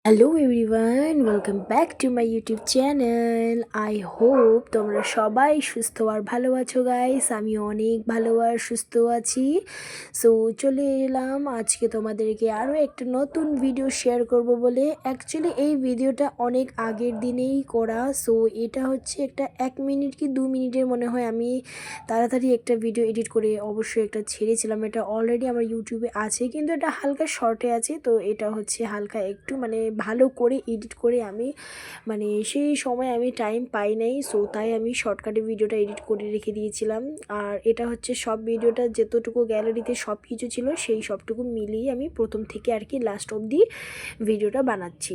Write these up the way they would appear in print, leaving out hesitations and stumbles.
Hello everyone, welcome back to my YouTube channel. I hope তোমরা সবাই সুস্থ আর ভালো আছো গাইস। আমি অনেক ভালো আর সুস্থ আছি। সো চলে এলাম আজকে তোমাদেরকে আরও একটা নতুন ভিডিও শেয়ার করব বলে। অ্যাকচুয়ালি এই ভিডিওটা অনেক আগের দিনেই করা। সো এটা হচ্ছে একটা 1 মিনিট কি 2 মিনিটের মনে হয়। আমি তাড়াতাড়ি একটা ভিডিও এডিট করে অবশ্যই একটা ছেড়েছিলাম। এটা অলরেডি আমার ইউটিউবে আছে, কিন্তু এটা হালকা শর্টে আছে। তো এটা হচ্ছে হালকা একটু ভালো করে এডিট করে আমি সেই সময় আমি টাইম পাই নাই। সো তাই আমি শর্টকাটে ভিডিওটা এডিট করে রেখে দিয়েছিলাম। আর এটা হচ্ছে সব ভিডিওটা যতটুকু গ্যালারিতে সব কিছু ছিল সেই সবটুকু মিলিয়ে আমি প্রথম থেকে আর কি লাস্ট অবধি ভিডিওটা বানাচ্ছি।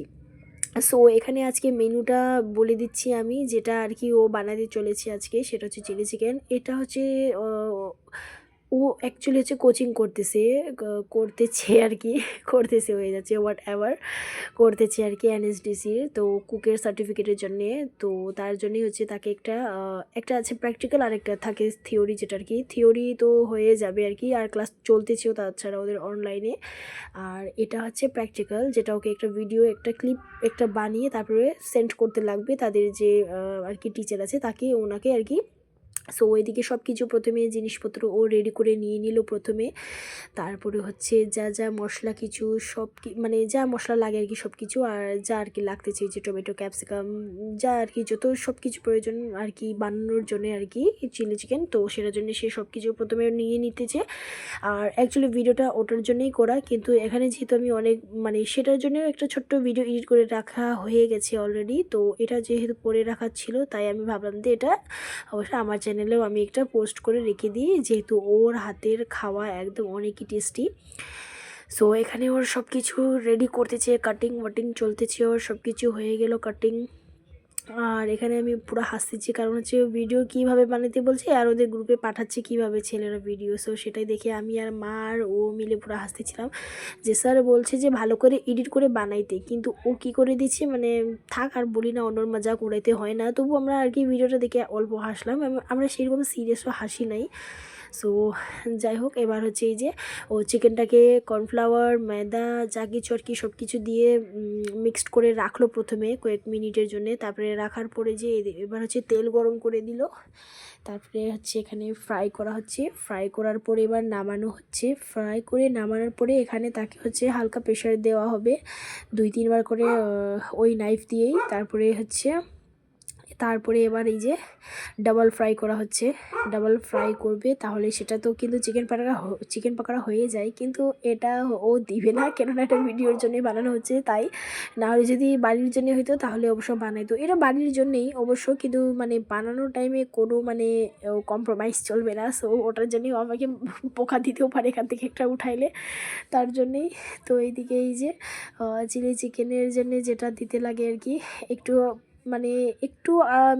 সো এখানে আজকে মেনুটা বলে দিচ্ছি আমি, যেটা আর কি ও বানাতে চলেছে আজকে। সেটা হচ্ছে চিলি চিকেন। এটা হচ্ছে ও অ্যাকচুয়ালি হচ্ছে কোচিং করতেছে, করতেছে আর কি করতেছে হয়ে যাচ্ছে হোয়াট এভার, করতেছে আর কি এনএসডিসির, তো কুকের সার্টিফিকেটের জন্যে। তো তার জন্যই হচ্ছে তাকে একটা আছে প্র্যাকটিক্যাল আর একটা থাকে থিওরি, যেটা আর কি থিওরি তো হয়ে যাবে আর কি, আর ক্লাস চলতেছেও তাছাড়া ওদের অনলাইনে। আর এটা হচ্ছে প্র্যাকটিক্যাল, যেটা ওকে একটা ভিডিও একটা ক্লিপ একটা বানিয়ে তারপরে সেন্ড করতে লাগবে তাদের যে আর কি টিচার আছে তাকে, ওনাকে আর কি। সো ওইদিকে সব কিছু প্রথমে জিনিসপত্র ও রেডি করে নিয়ে নিল প্রথমে। তারপরে হচ্ছে যা যা মশলা কিছু যা মশলা লাগে আর কি সব কিছু, আর যা আর কি লাগতেছে যে টমেটো ক্যাপসিকাম যা আর কি যত সব কিছু প্রয়োজন আর কি বানানোর জন্য আর কি চিলি চিকেন, তো সেটার জন্য সে সব কিছু প্রথমে নিয়ে নিতেছে। আর অ্যাকচুয়ালি ভিডিওটা ওটার জন্যই করা, কিন্তু এখানে যেহেতু আমি অনেক সেটার জন্য একটা ছোট্ট ভিডিও এডিট করে রাখা হয়ে গেছে অলরেডি। তো এটা যেহেতু করে রাখা ছিল তাই আমি ভাবলাম যে এটা অবশ্যই আমার চ্যানেলেও আমি একটা পোস্ট করে রেখে দিই, যেহেতু ওর হাতের খাওয়া একদম অনেকই টেস্টি। সো এখানে ওর সব কিছু রেডি করতেছে, কাটিং ওয়াটিং চলতেছে, ওর সব কিছু হয়ে গেল কাটিং। আর এখানে আমি পুরো হাসতেছি, কারণ হচ্ছে ভিডিও কীভাবে বানাতে বলছে আর ওদের গ্রুপে পাঠাচ্ছে কীভাবে ছেলেরা ভিডিও। সো সেটাই দেখে আমি আর মা আর ও মিলে পুরো হাসতেছিলাম যে স্যার বলছে যে ভালো করে এডিট করে বানাইতে, কিন্তু ও কি করে দিচ্ছে থাক আর বলি না, অন্যর মজাক উড়াইতে হয় না। তবু আমরা আর কি ভিডিওটা দেখে অল্প হাসলাম, আমরা সেরকম সিরিয়াসও হাসি নাই। সো যাই হোক, এবার হচ্ছে এই যে ও চিকেনটাকে কর্নফ্লাওয়ার ময়দা যা কিছু আর কি সব কিছু দিয়ে মিক্সড করে রাখলো প্রথমে কয়েক মিনিটের জন্যে। তারপরে রাখার পরে যে এবার হচ্ছে তেল গরম করে দিল। তারপরে হচ্ছে এখানে ফ্রাই করা হচ্ছে, ফ্রাই করার পরে এবার নামানো হচ্ছে। ফ্রাই করে নামানোর পরে এখানে তাকে হচ্ছে হালকা প্রেশার দেওয়া হবে 2-3 বার করে ওই নাইফ দিয়েই। তারপরে এবার এই যে ডাবল ফ্রাই করা হচ্ছে, ডাবল ফ্রাই করবে, তাহলে সেটা তো কিন্তু চিকেন পাকোড়া হয়ে যায়। কিন্তু এটা ও দিবে না, কেননা এটা ভিডিওর জন্যই বানানো হচ্ছে তাই। না হলে যদি বাড়ির জন্য হইতো তাহলে অবশ্য বানাইতো, এটা বাড়ির জন্যেই অবশ্য, কিন্তু বানানোর টাইমে কোনো কম্প্রোমাইজ চলবে না। সো ওটার জন্যই আমাকে পোকা দিতেও পারে এখান থেকে একটা উঠাইলে, তার জন্যেই। তো এইদিকে এই যে চিলি চিকেনের জন্য যেটা দিতে লাগে আর কি, একটু একটু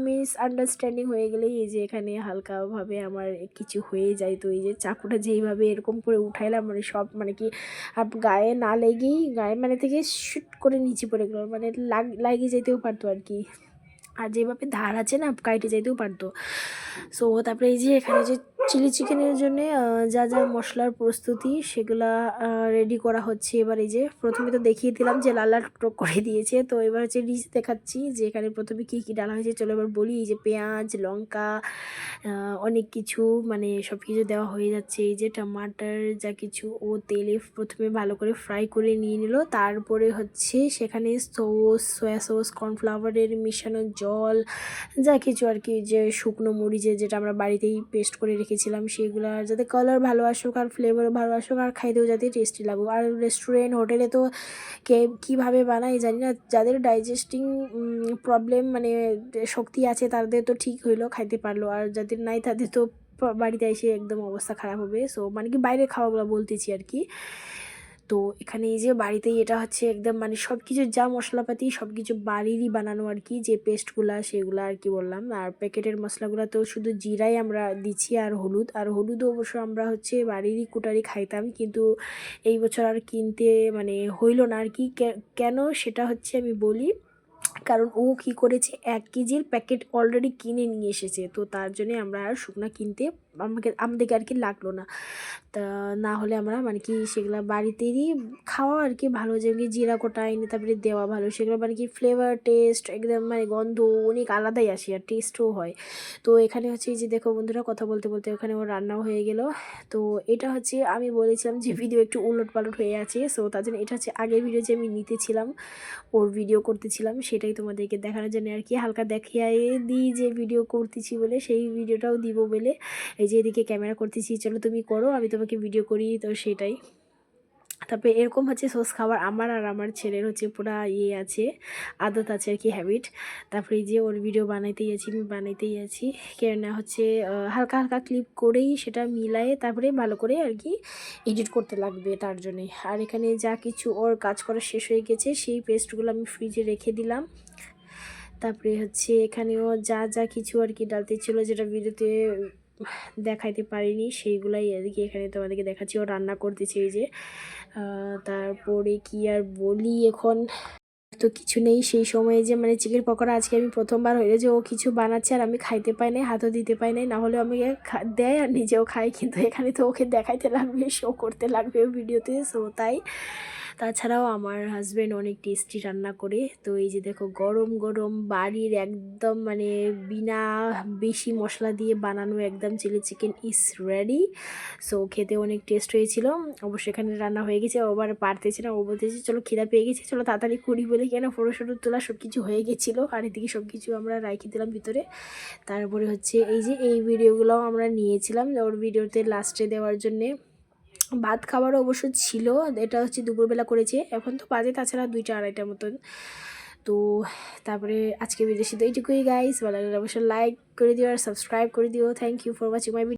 মিসআন্ডারস্ট্যান্ডিং হয়ে গেলেই এই যে এখানে হালকাভাবে আমার কিছু হয়ে যায়। তো এই যে চাকুটা যেইভাবে এরকম করে উঠাইলাম সব কি গায়ে না লেগেই গায়ে থেকে শুট করে নিচে পড়ে গেলো, লাগিয়ে যেতেও পারতো আর কি। আর যেভাবে ধার আছে না, কাইটে যেতেও পারতো। সো তারপরে এই যে এখানে যে চিলি চিকেনের জন্যে যা যা মশলার প্রস্তুতি সেগুলা রেডি করা হচ্ছে। এবার এই যে প্রথমে তো দেখিয়ে দিলাম যে লাল লাল টক করে দিয়েছে, তো এবার হচ্ছে ডিশ দেখাচ্ছি যে এখানে প্রথমে কী কী ডালা হয়েছে। চলো এবার বলি, এই যে পেঁয়াজ লঙ্কা অনেক কিছু সব কিছু দেওয়া হয়ে যাচ্ছে। এই যে টমাটার যা কিছু ও তেলে প্রথমে ভালো করে ফ্রাই করে নিয়ে নিল। তারপরে হচ্ছে সেখানে সয়া সস কর্নফ্লাওয়ারের মিশানো জল যা কিছু আর কি, যে শুকনো মরিচের যেটা আমরা বাড়িতেই পেস্ট করে রেখেছিলাম সেগুলো, যাতে কালার ভালো আসুক আর ফ্লেভারও ভালো আসুক আর খাইতেও যাতে টেস্টি লাগুক। আর রেস্টুরেন্ট হোটেলে তো কীভাবে বানায় জানি না, যাদের ডাইজেস্টিং প্রবলেম শক্তি আছে তাদের তো ঠিক হইলো, খাইতে পারলো, আর যাদের নাই তাদের তো বাড়িতে এসে একদম অবস্থা খারাপ হবে। সো কি বাইরের খাওয়াগুলো বলতেছি আর কি। তো এখানে এই যে বাড়িতেই এটা হচ্ছে একদম সব কিছু যা মশলাপাতি সব কিছু বাড়িরই বানানো আর কি, যে পেস্টগুলা সেগুলো আর কি বললাম। আর প্যাকেটের মশলাগুলো তো শুধু জিরাই আমরা দিচ্ছি, আর হলুদও অবশ্য আমরা হচ্ছে বাড়িরই কুটারি খাইতাম, কিন্তু এই বছর আর কিনতে হইলো না আর কি। কেন সেটা হচ্ছে আমি বলি, কারণ ও কী করেছে 1 কেজির প্যাকেট অলরেডি কিনে নিয়ে এসেছে, তো তার জন্যে আমরা আর শুকনা কিনতে আমাদেরকে আর কি লাগলো না। তা না হলে আমরা মানে কি সেগুলো বাড়িতেই খাওয়া আর কি ভালো, যেমনি জিরা কোটা এনে তারপরে দেওয়া ভালো, সেগুলো মানে কি ফ্লেভার টেস্ট একদম মানে গন্ধ অনেক আলাদাই আসে আর টেস্টও হয়। তো এখানে হচ্ছে এই যে দেখো বন্ধুরা, কথা বলতে বলতে ওখানে ওর রান্নাও হয়ে গেল। তো এটা হচ্ছে আমি বলেছিলাম যে ভিডিও একটু উলট পালট হয়ে আছে, সো তার জন্য এটা হচ্ছে আগের ভিডিও যে আমি নিতেছিলাম, ওর ভিডিও করতেছিলাম, সেটাই তোমাদেরকে দেখানোর জন্য আর কি হালকা দেখিয়ে দিই যে ভিডিও করতেছি বলে, সেই ভিডিওটাও দিব বলে এই যে এদিকে ক্যামেরা করতেছি, চলো তুমি করো আমি তোমাকে ভিডিও করি, তো সেটাই। তারপরে এরকম হচ্ছে সস খাবার আমার আর আমার ছেলের হচ্ছে পুরা আছে, আদত আছে আর কি, হ্যাবিট। তারপরে এই যে ওর ভিডিও বানাইতেই আছি, আমি বানাইতেই আছি, কেননা হচ্ছে হালকা হালকা ক্লিপ করেই সেটা মিলায়ে তারপরে ভালো করে আর কি এডিট করতে লাগবে তার জন্যে। আর এখানে যা কিছু ওর কাজ করা শেষ হয়ে গেছে সেই পেস্টগুলো আমি ফ্রিজে রেখে দিলাম। তারপরে হচ্ছে এখানেও যা যা কিছু আর কি ডালতে ছিল যেটা ভিডিওতে দেখাইতে পারিনি সেইগুলাই আর কি এখানে তোমাদেরকে দেখাচ্ছি। ও রান্না করতেছে এই যে। তারপরে কি আর বলি, এখন তো কিছু নেই। সেই সময়ে যে মানে চিকেন পকোড়া আজকে আমি প্রথমবার হইলো যে ও কিছু বানাচ্ছে আর আমি খাইতে পাই নাই, হাতও দিতে পাই নাই, না হলে আমি দেয় আর নিজেও খাই, কিন্তু এখানে তো ওকে দেখাইতে লাগবে, শো করতে লাগবে ভিডিওতে, সো তাই। তাছাড়াও আমার হাজব্যান্ড অনেক টেস্টি রান্না করে। তো এই যে দেখো গরম গরম বাড়ির একদম মানে বিনা বেশি মশলা দিয়ে বানানো একদম chilli chicken is ready. So খেতে অনেক টেস্ট হয়েছিল। অবশ্যই এখানে রান্না হয়ে গেছে, ও আবার পারতেছে না, ও বলতেছে চলো খিদা পেয়ে গেছে চলো তাড়াতাড়ি করি বলে, কেন ফটো শটো তোলা সব কিছু হয়ে গেছিলো, আর এদিকে সব কিছু আমরা রাখি দিলাম ভিতরে। তারপরে হচ্ছে এই যে এই ভিডিওগুলোও আমরা নিয়েছিলাম ওর ভিডিওতে লাস্টে দেওয়ার জন্যে। ভাত খাবারও অবশ্য ছিল, এটা হচ্ছে দুপুরবেলা করেছে, এখন তো বাজে তাছাড়া 2টা 2:30টার মতন। তো তারপরে আজকে বিদেশি তো এইটুকুই গাইস, ভালো লাগলে অবশ্যই লাইক করে দিও আর সাবস্ক্রাইব করে দিও। Thank you for watching my video.